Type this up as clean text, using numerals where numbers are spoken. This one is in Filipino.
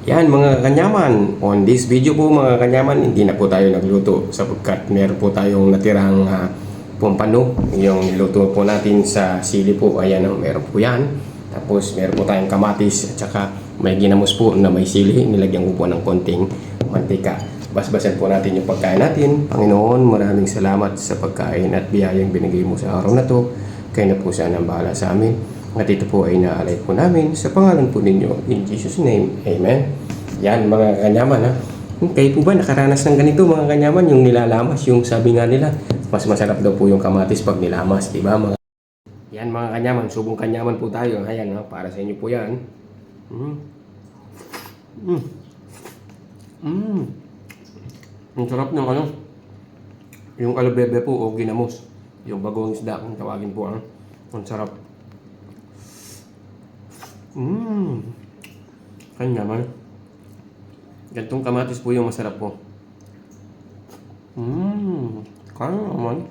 Yan mga kanyaman, on this video po mga kanyaman, hindi na po tayo nagluto sapagkat meron po tayong natirang pumpano. Yung niluto po natin sa sili po, ayan meron po yan. Tapos meron po tayong kamatis at saka may ginamos po na may sili. Nilagyan ko po ng konting mantika. Basbasan po natin yung pagkain natin. Panginoon, maraming salamat sa pagkain at biyayang binigay mo sa araw na to. Kayo na po sana ang bahala sa amin. At ito po ay naalay po namin sa pangalan po ninyo. In Jesus' name, Amen. Yan mga kanyaman ha. Kayo po ba nakaranas ng ganito mga kanyaman? Yung nilalamas, yung sabi nga nila, mas masarap daw po yung kamatis pag nilamas, di ba mga? Yan mga kanyaman, subong kanyaman po tayo. Ayan ha, para sa inyo po yan. Mm. Mm. Mm. Ang sarap ng ano, yung alubebe po o ginamos. Yung bagong isda kung tawagin po. Ang sarap. Kanya man. Gantong kamatis po yung masarap po. Kaya naman.